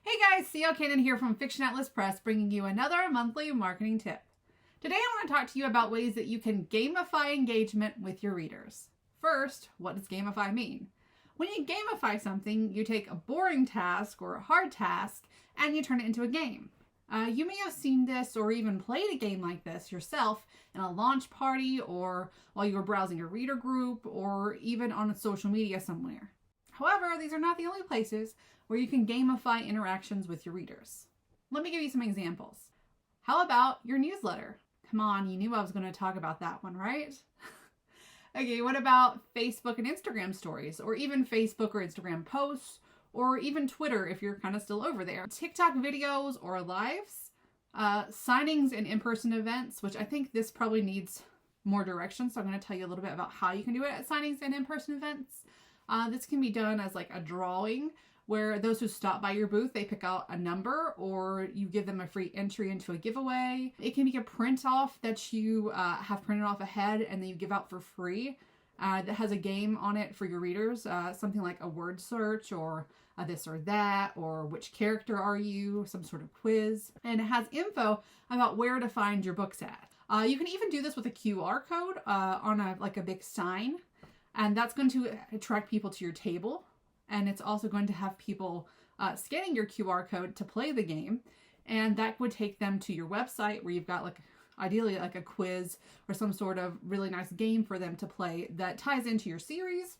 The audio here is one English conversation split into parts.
Hey guys, CL Cannon here from Fiction Atlas Press, bringing you another monthly marketing tip. Today I want to talk to you about ways that you can gamify engagement with your readers. First, what does gamify mean? When you gamify something, you take a boring task or a hard task and you turn it into a game. You may have seen this or even played a game like this yourself in a launch party or while you were browsing a reader group or even on social media somewhere. However, these are not the only places where you can gamify interactions with your readers. Let me give you some examples. How about your newsletter? Come on, you knew I was going to talk about that one, right? Okay, what about Facebook and Instagram stories, or even Facebook or Instagram posts, or even Twitter if you're kind of still over there? TikTok videos or lives, signings and in-person events, which I think this probably needs more direction, so I'm going to tell you a little bit about how you can do it at signings and in-person events. This can be done as like a drawing where those who stop by your booth, they pick out a number or you give them a free entry into a giveaway. It can be a print off that you have printed off ahead and then you give out for free that has a game on it for your readers, something like a word search or this or that, or which character are you, some sort of quiz. And it has info about where to find your books at. You can even do this with a QR code on a big sign. And that's going to attract people to your table. And it's also going to have people scanning your QR code to play the game. And that would take them to your website where you've got ideally a quiz or some sort of really nice game for them to play that ties into your series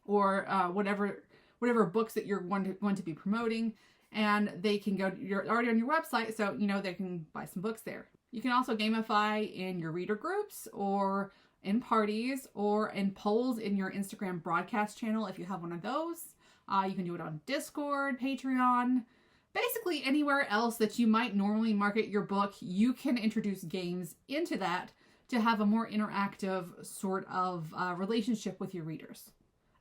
or whatever books that you're going to be promoting. And they can you're already on your website, so they can buy some books there. You can also gamify in your reader groups or in parties or in polls in your Instagram broadcast channel if you have one of those. You can do it on Discord, Patreon, basically anywhere else that you might normally market your book. You can introduce games into that to have a more interactive sort of relationship with your readers.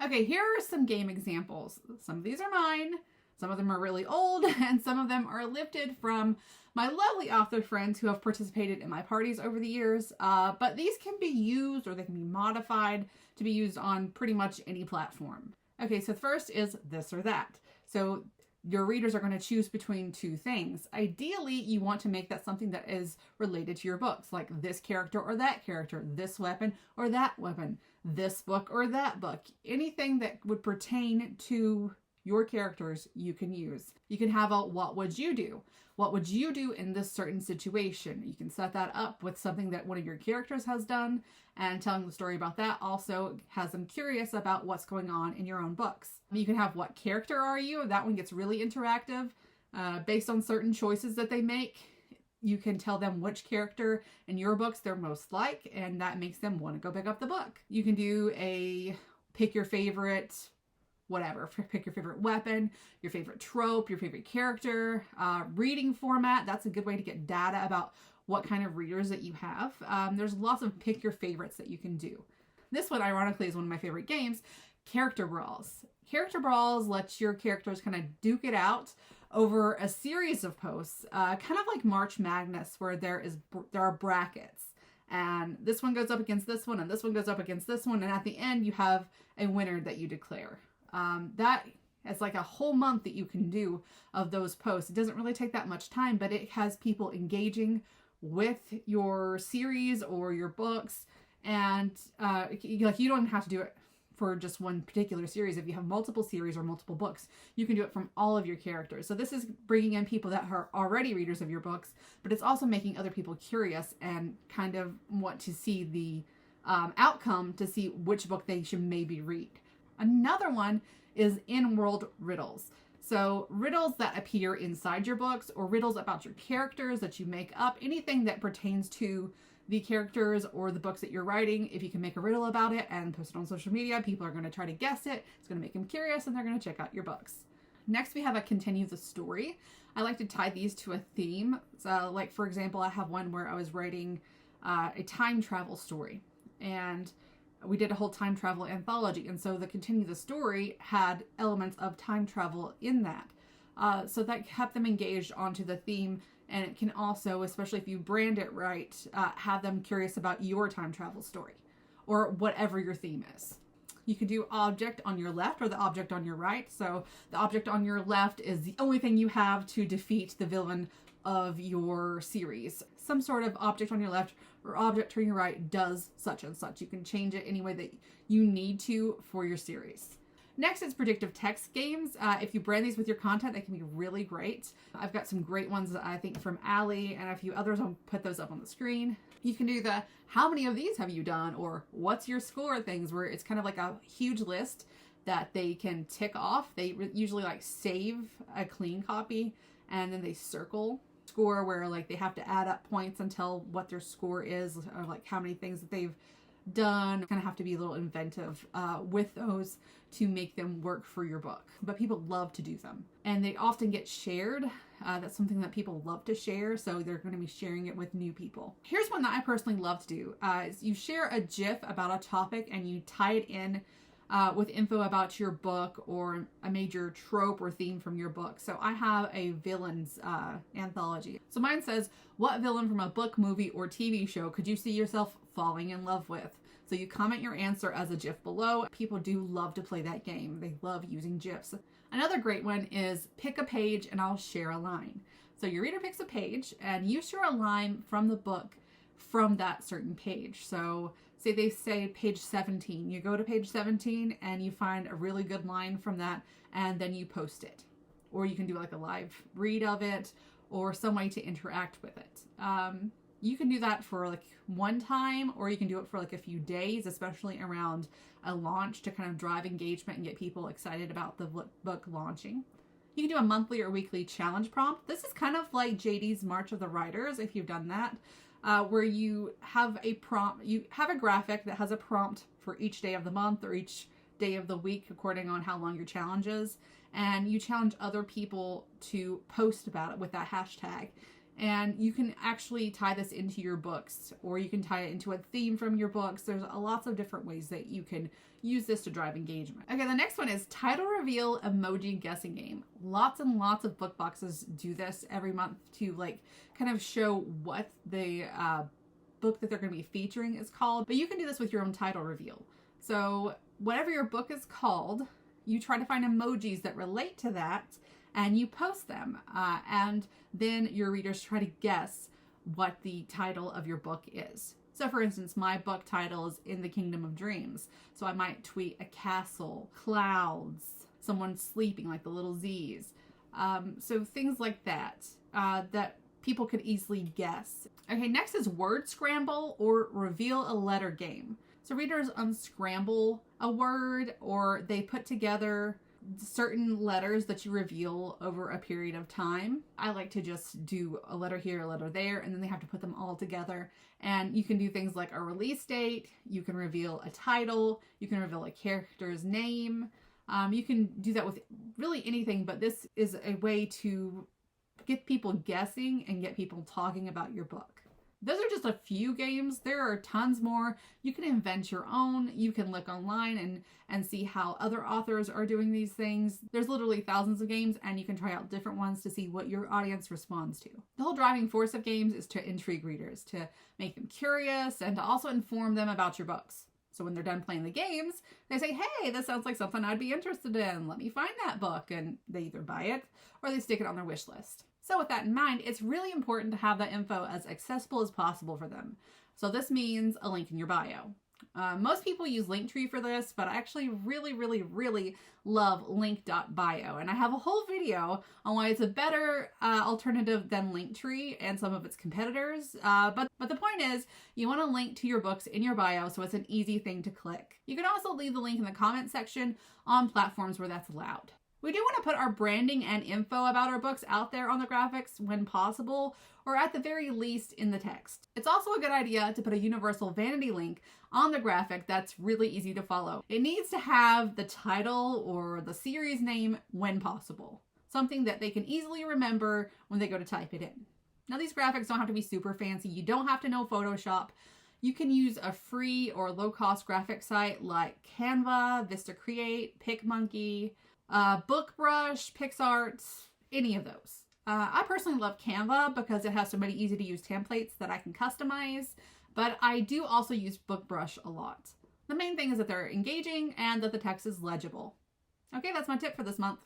Okay, here are some game examples. Some of these are mine, some of them are really old, and some of them are lifted from my lovely author friends who have participated in my parties over the years. But these can be used or they can be modified to be used on pretty much any platform. Okay, so the first is this or that. So your readers are going to choose between two things. Ideally, you want to make that something that is related to your books, like this character or that character, this weapon or that weapon, this book or that book. Anything that would pertain to your characters, you can use. You can have a what would you do? What would you do in this certain situation? You can set that up with something that one of your characters has done, and telling the story about that also has them curious about what's going on in your own books. You can have what character are you? That one gets really interactive. Based on certain choices that they make, you can tell them which character in your books they're most like, and that makes them want to go pick up the book. You can do a pick your favorite whatever, pick your favorite weapon, your favorite trope, your favorite character, reading format. That's a good way to get data about what kind of readers that you have. There's lots of pick your favorites that you can do. This one, ironically, is one of my favorite games, Character Brawls. Character Brawls lets your characters kind of duke it out over a series of posts, kind of like March Madness, where there are brackets. And this one goes up against this one, and this one goes up against this one, and at the end you have a winner that you declare. That is like a whole month that you can do of those posts. It doesn't really take that much time, but it has people engaging with your series or your books. And you don't even have to do it for just one particular series. If you have multiple series or multiple books, you can do it from all of your characters. So this is bringing in people that are already readers of your books, but it's also making other people curious and kind of want to see the outcome to see which book they should maybe read. Another one is in-world riddles. So riddles that appear inside your books or riddles about your characters that you make up, anything that pertains to the characters or the books that you're writing. If you can make a riddle about it and post it on social media, people are going to try to guess it. It's going to make them curious and they're going to check out your books. Next, we have a continue the story. I like to tie these to a theme. So like, for example, I have one where I was writing a time travel story, and we did a whole time travel anthology. And so the continue the story had elements of time travel in that. So that kept them engaged onto the theme. And it can also, especially if you brand it right, have them curious about your time travel story or whatever your theme is. You can do object on your left or the object on your right. So the object on your left is the only thing you have to defeat the villain of your series. Some sort of object on your left or object on your right does such and such. You can change it any way that you need to for your series. Next is predictive text games. If you brand these with your content, they can be really great. I've got some great ones, I think, from Allie and a few others. I'll put those up on the screen. You can do the how many of these have you done or what's your score things, where it's kind of like a huge list that they can tick off. They usually like save a clean copy and then they circle score, where like they have to add up points until what their score is, or like how many things that they've done. Kind of have to be a little inventive with those to make them work for your book, but people love to do them and they often get shared. That's something that people love to share, so they're going to be sharing it with new people. Here's one that I personally love to do. Is you share a GIF about a topic and you tie it in with info about your book or a major trope or theme from your book. So I have a villains anthology. So mine says, what villain from a book, movie, or TV show could you see yourself falling in love with? So you comment your answer as a GIF below. People do love to play that game. They love using GIFs. Another great one is pick a page and I'll share a line. So your reader picks a page and you share a line from the book from that certain page. So say they say page 17. You go to page 17 and you find a really good line from that and then you post it. Or you can do like a live read of it or some way to interact with it. You can do that for like one time, or you can do it for like a few days, especially around a launch, to kind of drive engagement and get people excited about the book launching. You can do a monthly or weekly challenge prompt. This is kind of like JD's March of the Writers, if you've done that, where you have a prompt, you have a graphic that has a prompt for each day of the month or each day of the week, according on how long your challenge is. And you challenge other people to post about it with that hashtag. And you can actually tie this into your books, or you can tie it into a theme from your books. There's lots of different ways that you can use this to drive engagement. Okay, the next one is title reveal emoji guessing game. Lots and lots of book boxes do this every month to like kind of show what the book that they're going to be featuring is called. But you can do this with your own title reveal. So whatever your book is called, you try to find emojis that relate to that and you post them. And then your readers try to guess what the title of your book is. So for instance, my book title is In the Kingdom of Dreams. So I might tweet a castle, clouds, someone sleeping, like the little Z's. So things like that, that people could easily guess. Okay, next is word scramble or reveal a letter game. So readers unscramble a word, or they put together certain letters that you reveal over a period of time. I like to just do a letter here, a letter there, and then they have to put them all together. And you can do things like a release date, you can reveal a title, you can reveal a character's name. You can do that with really anything, but this is a way to get people guessing and get people talking about your book. Those are just a few games. There are tons more. You can invent your own. You can look online and see how other authors are doing these things. There's literally thousands of games, and you can try out different ones to see what your audience responds to. The whole driving force of games is to intrigue readers, to make them curious, and to also inform them about your books. So when they're done playing the games, they say, hey, this sounds like something I'd be interested in. Let me find that book. And they either buy it or they stick it on their wish list. So with that in mind, it's really important to have that info as accessible as possible for them. So this means a link in your bio. Most people use Linktree for this, but I actually really love link.bio. And I have a whole video on why it's a better alternative than Linktree and some of its competitors. But the point is, you want to link to your books in your bio so it's an easy thing to click. You can also leave the link in the comment section on platforms where that's allowed. We do want to put our branding and info about our books out there on the graphics when possible, or at the very least in the text. It's also a good idea to put a universal vanity link on the graphic that's really easy to follow. It needs to have the title or the series name when possible, something that they can easily remember when they go to type it in. Now these graphics don't have to be super fancy. You don't have to know Photoshop. You can use a free or low-cost graphic site like Canva, VistaCreate, PicMonkey, BookBrush, PixArt, any of those. I personally love Canva because it has so many easy to use templates that I can customize, but I do also use BookBrush a lot. The main thing is that they're engaging and that the text is legible. Okay, that's my tip for this month.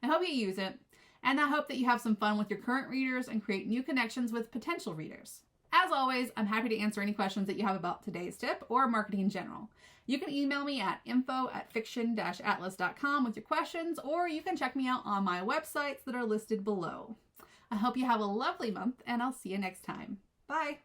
I hope you use it, and I hope that you have some fun with your current readers and create new connections with potential readers. As always, I'm happy to answer any questions that you have about today's tip or marketing in general. You can email me at info@fiction-atlas.com with your questions, or you can check me out on my websites that are listed below. I hope you have a lovely month, and I'll see you next time. Bye!